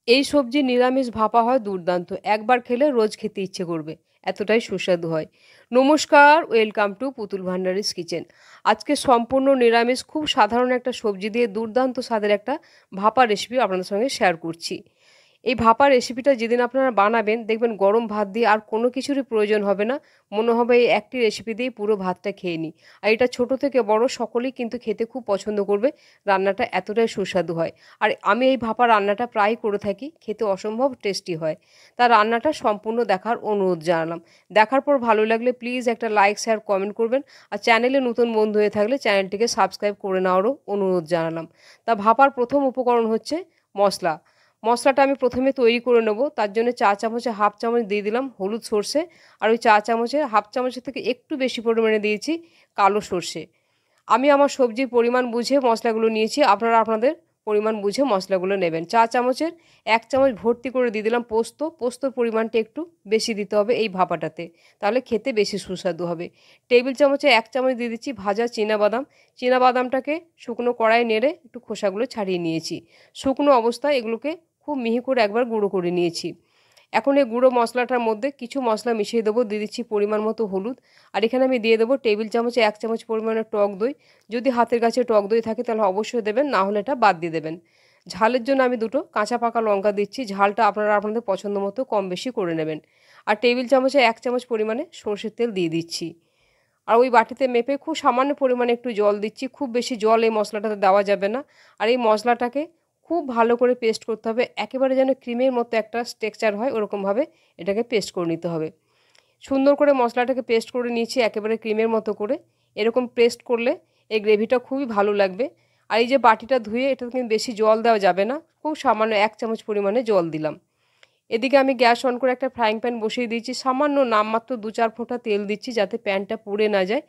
এই সবজি নিরামিষ ভাপা হয় দুর্দান্ত। একবার খেলে রোজ খেতে ইচ্ছে করবে। এতটাই সুস্বাদু হয়। নমস্কার, ওয়েলকাম টু পুতুল ভান্ডারিস কিচেন। আজকে সম্পূর্ণ নিরামিষ খুব সাধারণ একটা সবজি দিয়ে দুর্দান্ত স্বাদের একটা ভাপা রেসিপি আপনাদের সঙ্গে শেয়ার করছি। এই ভাপা রেসিপিটা যেদিন আপনারা বানাবেন দেখবেন গরম ভাত দিয়ে আর কোনো কিছুরই প্রয়োজন হবে না। মনে হবে এই একটি রেসিপি দিয়েই পুরো ভাতটা খেয়ে নিই। আর এটা ছোট থেকে বড় সকলেই কিন্তু খেতে খুব পছন্দ করবে। রান্নাটা এতটাই সুস্বাদু হয়। আর আমি এই ভাপা রান্নাটা প্রায়ই করে থাকি। খেতে অসম্ভব টেস্টি হয়। তার রান্নাটা সম্পূর্ণ দেখার অনুরোধ জানালাম। দেখার পর ভালো লাগলে প্লিজ একটা লাইক, শেয়ার, কমেন্ট করবেন। আর চ্যানেলে নতুন বন্ধু হয়ে থাকলে চ্যানেলটিকে সাবস্ক্রাইব করে নেওয়ারও অনুরোধ জানালাম। তা ভাপার প্রথম উপকরণ হচ্ছে মশলা। মশলাটা আমি প্রথমে তৈরি করে নেব। তার জন্য চা চামচে হাফ চামচ দিয়ে দিলাম হলুদ সর্ষে। আর ওই চা চামচের হাফ চামচের থেকে একটু বেশি পরিমাণে দিয়েছি কালো সর্ষে। আমি আমার সবজির পরিমাণ বুঝে মশলাগুলো নিয়েছি। আপনারা আপনাদের পরিমাণ বুঝে মশলাগুলো নেবেন। চা চামচের 1 চামচ ভর্তি করে দিয়ে দিলাম পোস্ত। পোস্তর পরিমাণটা একটু বেশি দিতে হবে এই ভাপাটাতে। তাহলে খেতে বেশি সুস্বাদু হবে। টেবিল চামচে 1 চামচ দিয়ে দিচ্ছি ভাজা চীনাবাদাম। চীনাবাদামটাকে শুকনো কড়াইয়ে নেড়ে একটু খোসাগুলো ছাড়িয়ে নিয়েছি। শুকনো অবস্থায় এগুলোকে খুব মিহি করে একবার গুঁড়ো করে নিয়েছি। এখন এই গুঁড়ো মশলাটার মধ্যে কিছু মশলা মিশিয়ে দেবো। দিয়ে দিচ্ছি পরিমাণ মতো হলুদ। আর এখানে আমি দিয়ে দেবো টেবিল চামচে 1 চামচ পরিমাণে টক দই। যদি হাতের কাছে টক দই থাকে তাহলে অবশ্যই দেবেন, না হলে এটা বাদ দিয়ে দেবেন। ঝালের জন্য আমি দুটো কাঁচা পাকা লঙ্কা দিচ্ছি। ঝালটা আপনারা আপনাদের পছন্দ মতো কম বেশি করে নেবেন। আর টেবিল চামচে 1 চামচ পরিমাণে সরষের তেল দিয়ে দিচ্ছি। আর ওই বাটিতে মেপে খুব সামান্য পরিমাণে একটু জল দিচ্ছি। খুব বেশি জল এই মশলাটাতে দেওয়া যাবে না। আর এই মশলাটাকে খুব ভালো করে পেস্ট করতে হবে। একেবারে যেন ক্রিমের মতো একটা টেক্সচার হয় ওরকমভাবে এটাকে পেস্ট করে নিতে হবে। সুন্দর করে মশলাটাকে পেস্ট করে নিয়েছি একেবারে ক্রিমের মতো করে। এরকম পেস্ট করলে এই গ্রেভিটা খুবই ভালো লাগবে। আর এই যে বাটিটা ধুয়ে এটাতে কিন্তু বেশি জল দেওয়া যাবে না। খুব সামান্য 1 চামচ পরিমাণে জল দিলাম। এদিকে আমি গ্যাস অন করে একটা ফ্রাইং প্যান বসিয়ে দিয়েছি। সামান্য নামমাত্র 2-4 ফোঁটা তেল দিচ্ছি যাতে প্যানটা পুড়ে না যায়।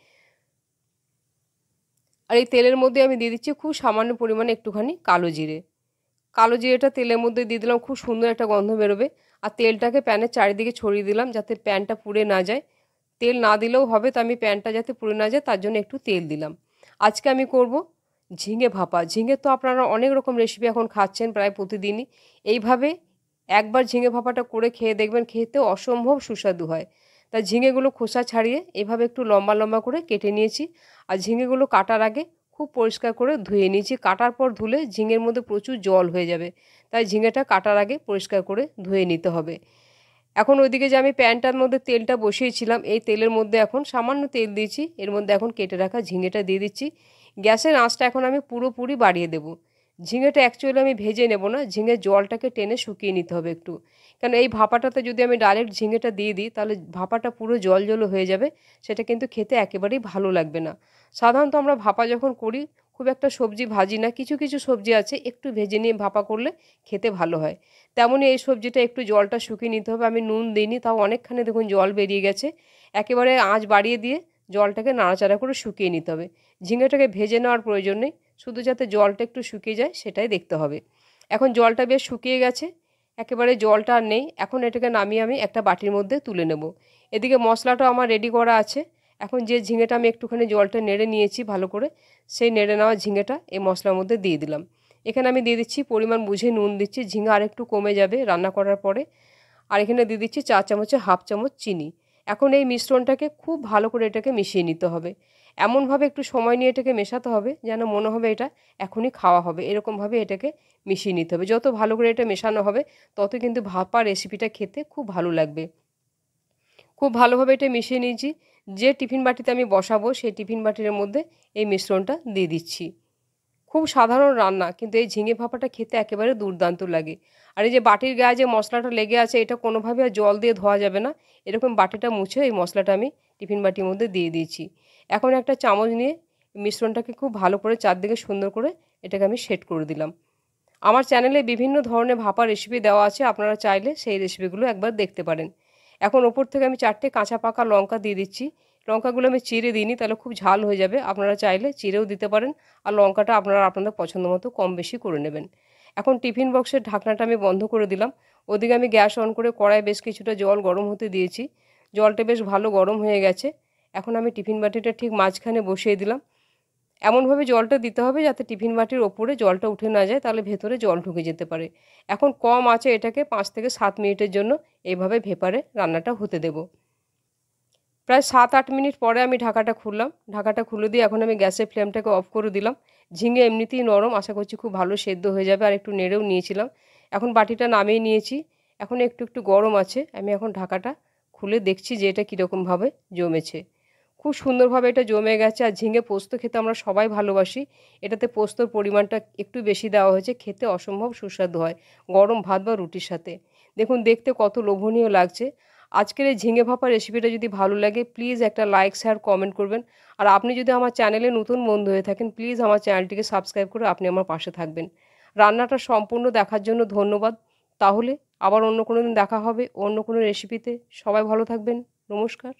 আর এই তেলের মধ্যে আমি দিয়ে দিচ্ছি খুব সামান্য পরিমাণে একটুখানি কালো জিরে। কালো জিরেটা তেলের মধ্যে দিয়ে দিলাম, খুব সুন্দর একটা গন্ধ বেরোবে। আর তেলটাকে প্যানের চারিদিকে ছড়িয়ে দিলাম যাতে প্যানটা পুড়ে না যায়। তেল না দিলেও হবে, তো আমি প্যানটা যাতে পুড়ে না যায় তার জন্য একটু তেল দিলাম। আজকে আমি করব ঝিঙে ভাপা। ঝিঙে তো আপনারা অনেক রকম রেসিপি এখন খাচ্ছেন প্রায় প্রতিদিনই। এইভাবে একবার ঝিঙে ভাপাটা করে খেয়ে দেখবেন, খেতে অসম্ভব সুস্বাদু হয়। তা ঝিঙেগুলো খোসা ছাড়িয়ে এভাবে একটু লম্বা লম্বা করে কেটে নিয়েছি। আর ঝিঙেগুলো কাটার আগে খুব পরিষ্কার করে ধুয়ে নিয়েছি। কাটার পর ধুলে ঝিঙের মধ্যে প্রচুর জল হয়ে যাবে। তাই ঝিঙেটা কাটার আগে পরিষ্কার করে ধুয়ে নিতে হবে। এখন ওইদিকে যে আমি প্যানটার মধ্যে তেলটা বসিয়েছিলাম, এই তেলের মধ্যে এখন সামান্য তেল দিয়েছি। এর মধ্যে এখন কেটে রাখা ঝিঙেটা দিয়ে দিচ্ছি। গ্যাসের আঁচটা এখন আমি পুরোপুরি বাড়িয়ে দেব। ঝিঙেটা অ্যাকচুয়ালি আমি ভেজে নেব না, ঝিঙের জলটাকে টেনে শুকিয়ে নিতে হবে একটু। কারণ এই ভাপাটাতে যদি আমি ডাইরেক্ট ঝিঙেটা দিয়ে দিই তাহলে ভাপাটা পুরো জল জল হয়ে যাবে। সেটা কিন্তু খেতে একেবারেই ভালো লাগবে না। সাধারণত আমরা ভাপা যখন করি খুব একটা সবজি ভাজি না, কিছু কিছু সবজি আছে একটু ভেজে নিয়ে ভাপা করলে খেতে ভালো হয়। তেমনই এই সবজিটা একটু জলটা শুকিয়ে নিতে হবে। আমি নুন দিইনি, তাও অনেকখানি দেখুন জল বেরিয়ে গেছে। একেবারে আঁচ বাড়িয়ে দিয়ে জলটাকে নাড়াচাড়া করে শুকিয়ে নিতে হবে। ঝিঙেটাকে ভেজে নেওয়ার প্রয়োজন নেই, শুধু যাতে জলটা একটু শুকিয়ে যায় সেটাই দেখতে হবে। এখন জলটা বেশ শুকিয়ে গেছে, একেবারে জলটা আর নেই। এখন এটাকে নামিয়ে আমি একটা বাটির মধ্যে তুলে নেব। এদিকে মশলাটাও আমার রেডি করা আছে। এখন যে ঝিঙেটা আমি একটুখানি জলটা নেড়ে নিয়েছি ভালো করে, সেই নেড়ে নেওয়া ঝিঙেটা এই মশলার মধ্যে দিয়ে দিলাম। এখানে আমি দিয়ে দিচ্ছি পরিমাণ বুঝে নুন দিচ্ছি। ঝিঙে আরেকটু কমে যাবে রান্না করার পরে। আর এখানে দিয়ে দিচ্ছি চা চামচে হাফ চামচ চিনি। এখন এই মিশ্রণটাকে খুব ভালো করে এটাকে মিশিয়ে নিতে হবে। এমনভাবে একটু সময় নিয়ে এটাকে মেশাতে হবে যেন মনে হবে এটা এখনই খাওয়া হবে। এরকমভাবে এটাকে মিশিয়ে নিতে হবে। যত ভালো করে এটা মেশানো হবে তত কিন্তু ভাপা রেসিপিটা খেতে খুব ভালো লাগবে। খুব ভালোভাবে এটা মিশিয়ে নিয়েছি। যে টিফিন বাটিতে আমি বসাবো সেই টিফিন বাটির মধ্যে এই মিশ্রণটা দিয়ে দিচ্ছি। খুব সাধারণ রান্না, কিন্তু এই ঝিঙে ভাপাটা খেতে একেবারে দুর্দান্ত লাগে। আর এই যে বাটির গায়ে যে মশলাটা লেগে আছে এটা কোনোভাবে আর জল দিয়ে ধোয়া যাবে না। এরকম বাটিটা মুছে এই মশলাটা আমি টিফিন বাটির মধ্যে দিয়ে দিয়েছি। এখন একটা চামচ নিয়ে মিশ্রণটাকে খুব ভালো করে চারদিকে সুন্দর করে এটাকে আমি সেট করে দিলাম। আমার চ্যানেলে বিভিন্ন ধরনের ভাপা রেসিপি দেওয়া আছে, আপনারা চাইলে সেই রেসিপিগুলো একবার দেখতে পারেন। এখন ওপর থেকে আমি 4টে কাঁচা পাকা লঙ্কা দিয়ে দিচ্ছি। লঙ্কাগুলো আমি চিড়ে দিইনি, তাহলে খুব ঝাল হয়ে যাবে। আপনারা চাইলে চিড়েও দিতে পারেন। আর লঙ্কাটা আপনারা আপনাদের পছন্দ মতো কম বেশি করে নেবেন। এখন টিফিন বক্সের ঢাকনাটা আমি বন্ধ করে দিলাম। ওদিকে আমি গ্যাস অন করে কড়াই বেশ কিছুটা জল গরম হতে দিয়েছি। জলটা বেশ ভালো গরম হয়ে গেছে। এখন আমি টিফিন বাটিটা ঠিক মাঝখানে বসিয়ে দিলাম। এমনভাবে জলটা দিতে হবে যাতে টিফিন বাটির ওপরে জলটা উঠে না যায়, তাহলে ভেতরে জল ঢুকে যেতে পারে। এখন কম আঁচে এটাকে 5 থেকে 7 মিনিটের জন্য এইভাবে ভেপারে রান্নাটা হতে দেব। প্রায় 7-8 মিনিট পরে আমি ঢাকাটা খুললাম। ঢাকাটা খুলে দিয়ে এখন আমি গ্যাসের ফ্লেমটাকে অফ করে দিলাম। ঝিঙে এমনিতেই নরম, আশা করছি খুব ভালো সেদ্ধ হয়ে যাবে। আর একটু নেড়েও নিয়েছিলাম। এখন বাটিটা নামিয়ে নিয়েছি। এখন একটু একটু গরম আছে। আমি এখন ঢাকাটা খুলে দেখছি যে এটা কীরকমভাবে জমেছে। খুব সুন্দরভাবে এটা জমে গেছে। আর ঝিঙে পোস্ত খেতে আমরা সবাই ভালোবাসি। এটাতে পোস্তর পরিমাণটা একটু বেশি দেওয়া হয়েছে, খেতে অসম্ভব সুস্বাদু হয় গরম ভাত বা রুটির সাথে। দেখুন দেখতে কত লোভনীয় লাগছে। আজকের এই ঝিঙে ভাপা রেসিপিটা যদি ভালো লাগে প্লিজ একটা লাইক, শেয়ার, কমেন্ট করবেন। আর আপনি যদি আমার চ্যানেলে নতুন বন্ধু হয়ে থাকেন প্লিজ আমার চ্যানেলটিকে সাবস্ক্রাইব করে আপনি আমার পাশে থাকবেন। রান্নাটা সম্পূর্ণ দেখার জন্য ধন্যবাদ। তাহলে আবার অন্য কোনো দিন দেখা হবে অন্য কোনো রেসিপিতে। সবাই ভালো থাকবেন। নমস্কার।